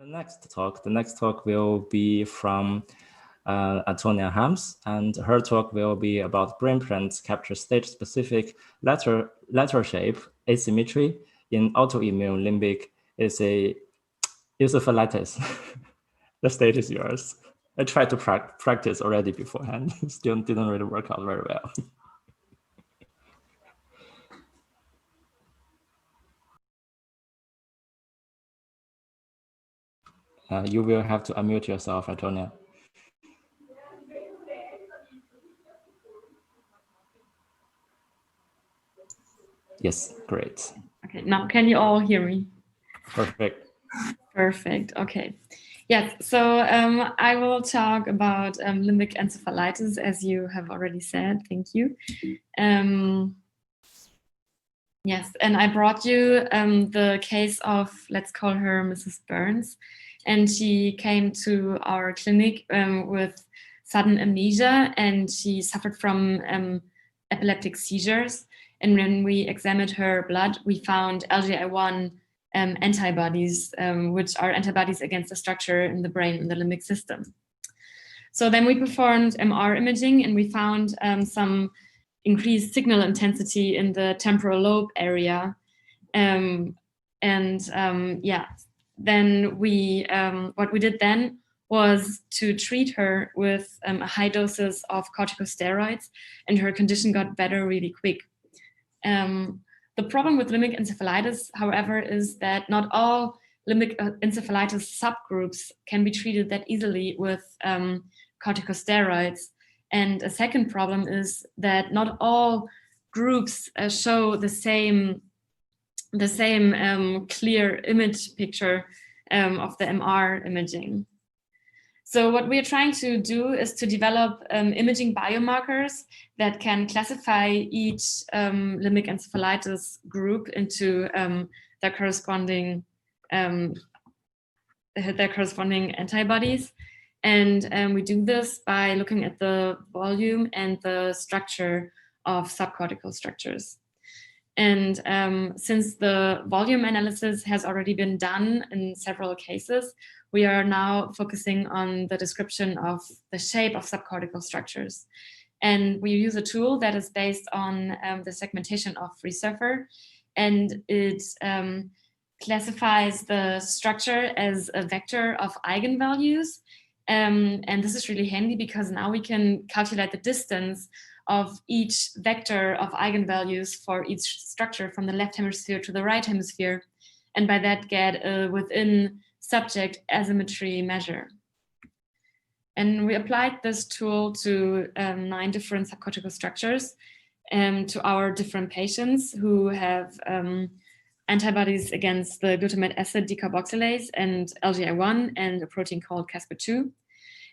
The next talk will be from Antonia Hams, and her talk will be about BrainPrint capture stage-specific lateral shape asymmetry in autoimmune limbic encephalitis. The stage is yours. I tried to practice already beforehand. Still didn't really work out very well. You will have to unmute yourself, Antonia. Yes, great. Okay, now can you all hear me? Perfect. Perfect, okay. Yes, so I will talk about limbic encephalitis, as you have already said, thank you. Yes, and I brought you the case of, let's call her Mrs. Burns, and she came to our clinic with sudden amnesia, and she suffered from epileptic seizures. And when we examined her blood, we found LGI1 antibodies, which are antibodies against the structure in the brain, in the limbic system. So then we performed MR imaging, and we found some increased signal intensity in the temporal lobe area. Yeah, then we, what we did then was to treat her with high doses of corticosteroids, and her condition got better really quick. The problem with limbic encephalitis, however, is that not all limbic encephalitis subgroups can be treated that easily with corticosteroids. And a second problem is that not all groups show the same clear image picture of the MR imaging. So what we are trying to do is to develop imaging biomarkers that can classify each limbic encephalitis group into their corresponding antibodies. And we do this by looking at the volume and the structure of subcortical structures. And since the volume analysis has already been done in several cases, we are now focusing on the description of the shape of subcortical structures. And we use a tool that is based on the segmentation of Resurfer, and it classifies the structure as a vector of eigenvalues. And this is really handy because now we can calculate the distance of each vector of eigenvalues for each structure from the left hemisphere to the right hemisphere, and by that get a within subject asymmetry measure. And we applied this tool to 9 different subcortical structures to our different patients who have antibodies against the glutamate acid decarboxylase and LGI1 and a protein called Caspr2.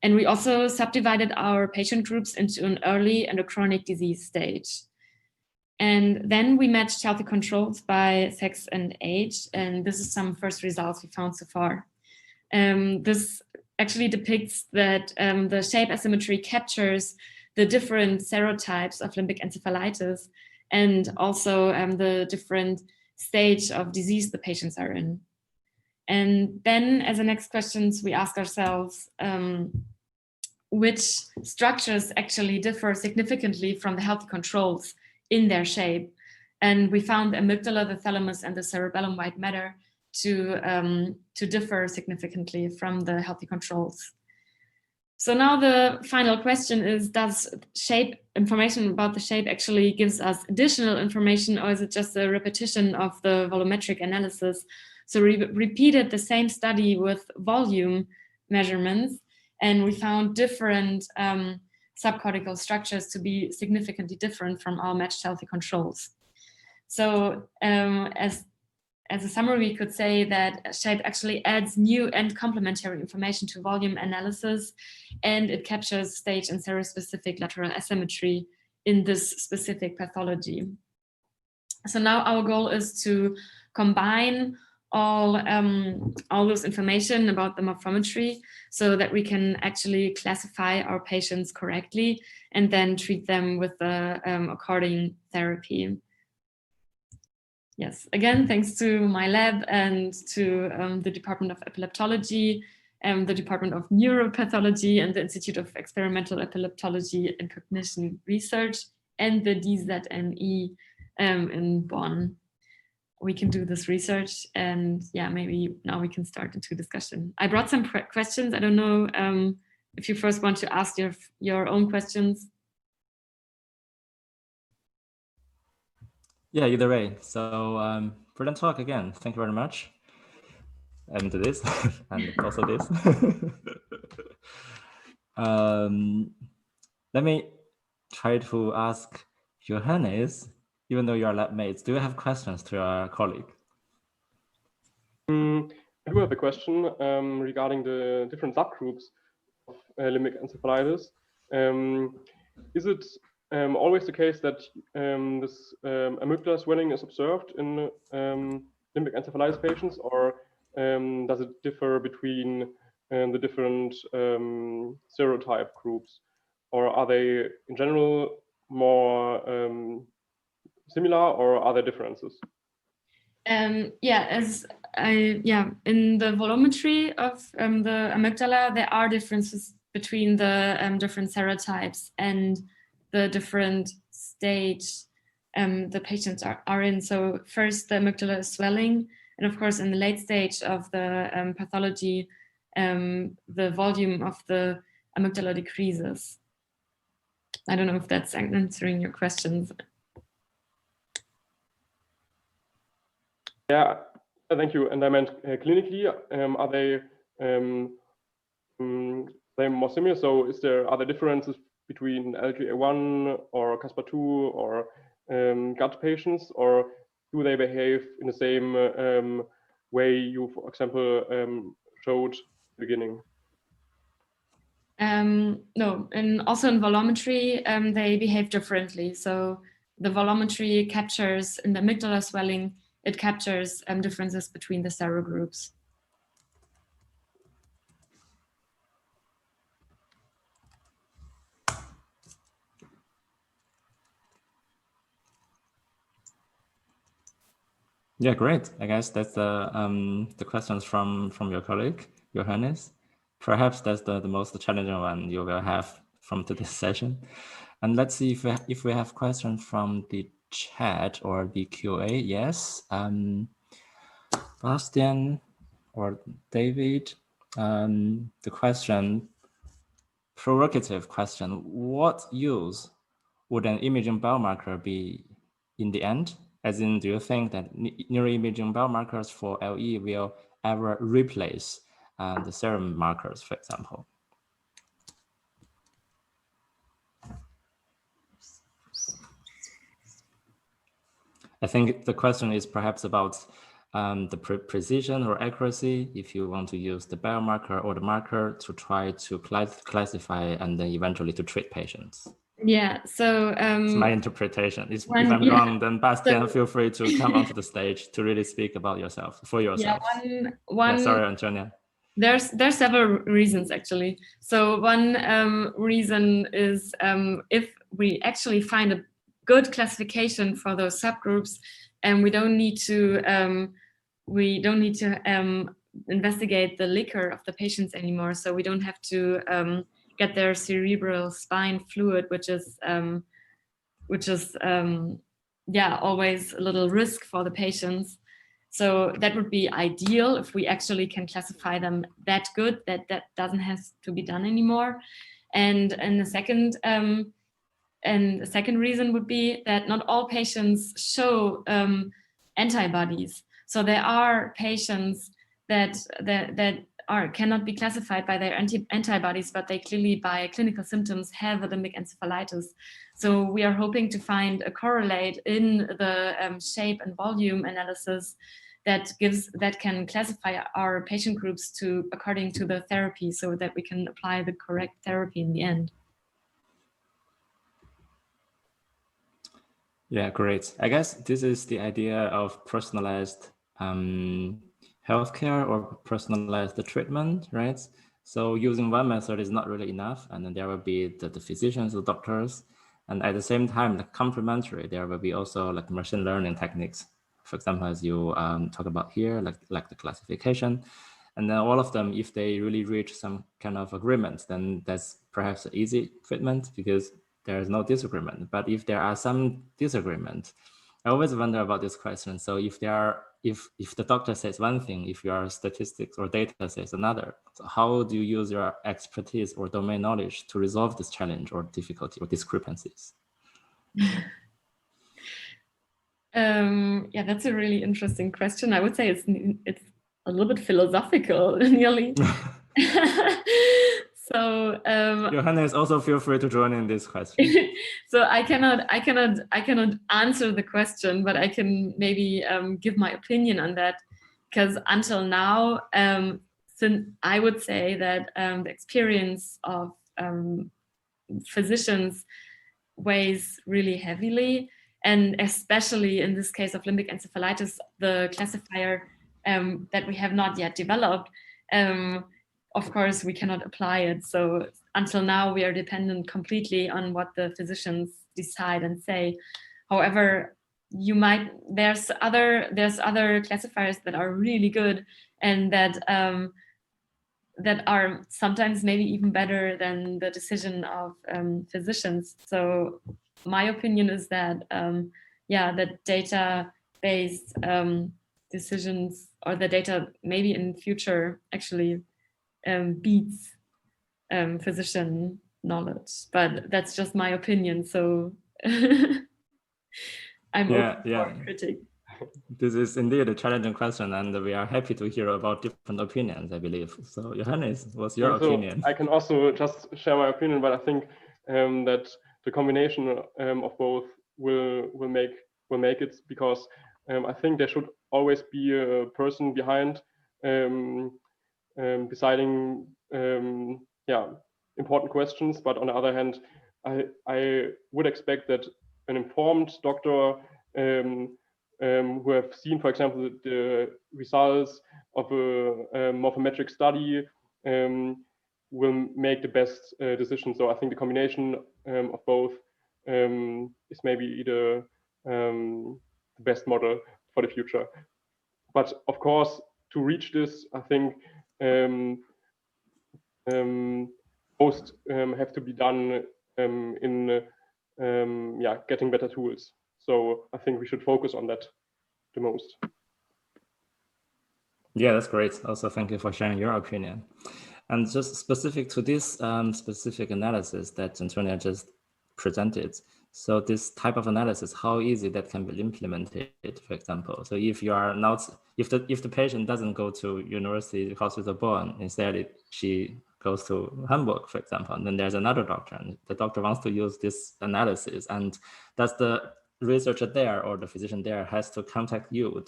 And we also subdivided our patient groups into an early and a chronic disease stage. And then we matched healthy controls by sex and age. And this is some first results we found so far. This actually depicts that the shape asymmetry captures the different serotypes of limbic encephalitis and also the different stage of disease the patients are in. And then as the next questions, we ask ourselves, which structures actually differ significantly from the healthy controls in their shape. And we found the amygdala, the thalamus, and the cerebellum white matter to differ significantly from the healthy controls. So now the final question is, does shape information about the shape actually gives us additional information, or is it just a repetition of the volumetric analysis? So we repeated the same study with volume measurements, and we found different subcortical structures to be significantly different from our matched healthy controls. So as a summary, we could say that shape actually adds new and complementary information to volume analysis, and it captures stage and serospecific lateral asymmetry in this specific pathology. So now our goal is to combine all this information about the morphometry so that we can actually classify our patients correctly and then treat them with the according therapy. yes, again, thanks to my lab and to the Department of Epileptology, the Department of Neuropathology, and the Institute of Experimental Epileptology and Cognition Research, and the DZNE in Bonn. We can do this research, and yeah, maybe now we can start into discussion. I brought some questions. I don't know if you first want to ask your own questions. Yeah, either way. So brilliant talk again. Thank you very much. And this, and also this. Let me try to ask Johannes, even though you are lab mates, do you have questions to your colleague? I do have a question regarding the different subgroups of limbic encephalitis. Is it always the case that this amygdala swelling is observed in limbic encephalitis patients, or does it differ between the different serotype groups, or are they in general more similar, or are there differences? Yeah, in the volumetry of the amygdala, there are differences between the different serotypes and the different stage the patients are in. So first, the amygdala is swelling, and of course, in the late stage of the pathology, the volume of the amygdala decreases. I don't know if that's answering your questions. Yeah, thank you. And I meant clinically, are they more similar? So are there differences between LGA1 or CASPA2 or gut patients, or do they behave in the same way you, for example, showed at the beginning? No, and also in volumetry, they behave differently. So the volumetry captures in the amygdala swelling, it captures differences between the serogroups. Yeah, great. I guess that's the questions from your colleague, Johannes. Perhaps that's the most challenging one you will have from today's session. And let's see if we have questions from the chat or the QA. Yes, Bastian or David, the question, provocative question, what use would an imaging biomarker be in the end? As in, do you think that neuroimaging biomarkers for LE will ever replace the serum markers, for example? I think the question is perhaps about the precision or accuracy, if you want to use the biomarker or the marker to try to classify and then eventually to treat patients. Yeah, so it's my interpretation. If I'm wrong, then Bastian, feel free to come onto the stage to really speak about yourself, for yourself. Yeah, sorry, Antonia. There's several reasons, actually. So one reason is if we actually find a good classification for those subgroups, and we don't need to investigate the liquor of the patients anymore. So we don't have to get their cerebral spine fluid, which is always a little risk for the patients. So that would be ideal if we actually can classify them that good that doesn't have to be done anymore. And the second reason would be that not all patients show antibodies. So there are patients that cannot be classified by their antibodies, but they clearly by clinical symptoms have a limbic encephalitis. So we are hoping to find a correlate in the shape and volume analysis that can classify our patient groups according to the therapy, so that we can apply the correct therapy in the end. Yeah, great. I guess this is the idea of personalized healthcare or personalized treatment, right? So using one method is not really enough, and then there will be the physicians, the doctors, and at the same time, the complementary, there will be also like machine learning techniques for example, as you talk about here, like the classification. And then all of them, if they really reach some kind of agreement, then that's perhaps an easy treatment because there is no disagreement. But if there are some disagreement, I always wonder about this question. So if the doctor says one thing, if your statistics or data says another, so how do you use your expertise or domain knowledge to resolve this challenge or difficulty or discrepancies? Yeah, that's a really interesting question. I would say it's a little bit philosophical, nearly. So Johannes, also feel free to join in this question. So I cannot answer the question, but I can maybe give my opinion on that, because until now, since I would say that the experience of physicians weighs really heavily, and especially in this case of limbic encephalitis, the classifier that we have not yet developed. Of course, we cannot apply it. So until now, we are dependent completely on what the physicians decide and say. However, there's other classifiers that are really good and that are sometimes maybe even better than the decision of physicians. So my opinion is that that data-based decisions, or the data maybe in future actually beats physician knowledge, but that's just my opinion. So I'm open for critique. This is indeed a challenging question, and we are happy to hear about different opinions, I believe. So Johannes, what's your opinion? I can also just share my opinion, but I think that the combination of both will make it, because I think there should always be a person behind deciding important questions. But on the other hand, I would expect that an informed doctor who have seen, for example, the results of a morphometric study will make the best decision. So I think the combination of both is maybe the best model for the future. But of course, to reach this, I think most have to be done in getting better tools. So I think we should focus on that the most. Yeah, that's great. Also, thank you for sharing your opinion. And just specific to this specific analysis that Antonia just presented. So this type of analysis, how easy that can be implemented, for example. So if you are not, if the patient doesn't go to University Hospital Bonn, instead she goes to Hamburg, for example, and then there's another doctor, and the doctor wants to use this analysis, and that's the researcher there or the physician there has to contact you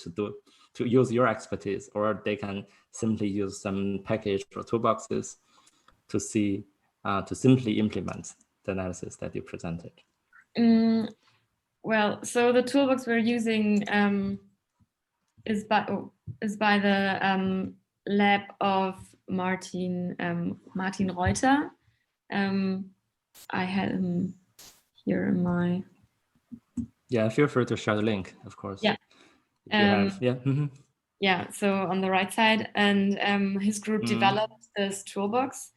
to use your expertise, or they can simply use some package or toolboxes to see to simply implement the analysis that you presented. Well, so the toolbox we're using is by the lab of Martin Reuter. I had him here in my. Yeah, feel free to share the link, of course. Yeah. Yeah, so on the right side, and his group developed this toolbox,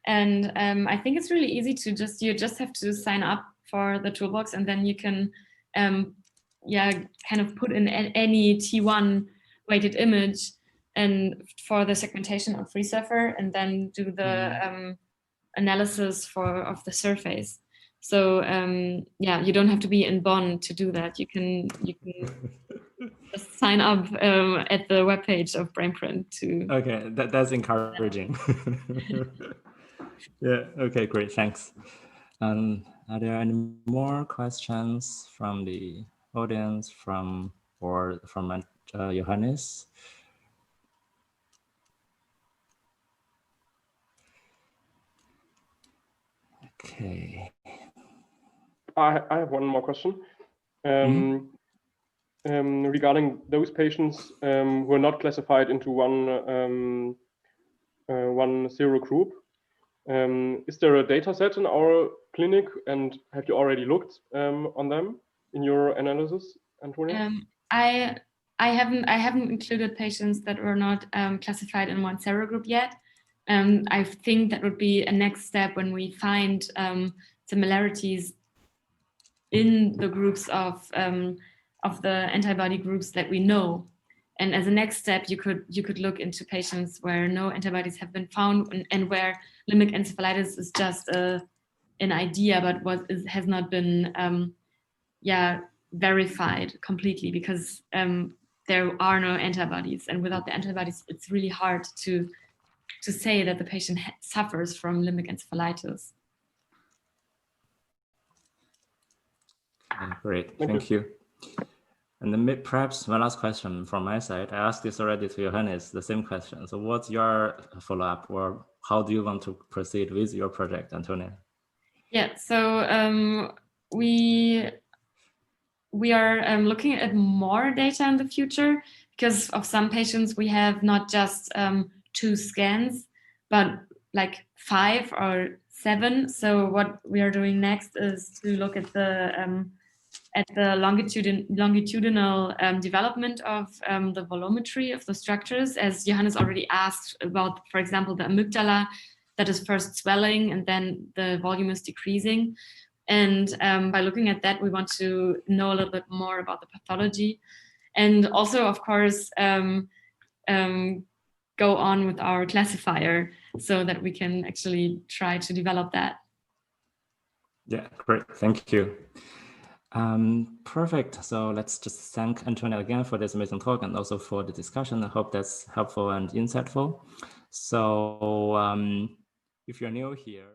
and I think it's really easy to you just have to sign up for the toolbox, and then you can kind of put in any T1 weighted image and for the segmentation on FreeSurfer, and then do the analysis of the surface. So you don't have to be in Bonn to do that. You can just sign up at the webpage of BrainPrint to. Okay, that's encouraging. Yeah. Okay. Great. Thanks. Are there any more questions from the audience, from Johannes? Okay. I have one more question. Regarding those patients who are not classified into one zero group, is there a data set in our clinic, and have you already looked on them in your analysis, Antonia? I haven't included patients that were not classified in one serogroup yet. I think that would be a next step when we find similarities in the groups of the antibody groups that we know. And as a next step, you could look into patients where no antibodies have been found and where limbic encephalitis is just an idea, but has not been verified completely, because there are no antibodies, and without the antibodies, it's really hard to say that the patient suffers from limbic encephalitis. Great, thank you. And then perhaps one last question from my side. I asked this already to Johannes, the same question. So what's your follow-up, or how do you want to proceed with your project, Antonia? Yeah, so we are looking at more data in the future, because of some patients we have not just 2 scans, but like 5 or 7. So what we are doing next is to look at the longitudinal development of the volumetry of the structures, as Johannes already asked about, for example, the amygdala that is first swelling and then the volume is decreasing. And by looking at that, we want to know a little bit more about the pathology, and also, of course, go on with our classifier so that we can actually try to develop that. Yeah, great, thank you. Perfect. So let's just thank Antonia again for this amazing talk and also for the discussion. I hope that's helpful and insightful. So if you're new here,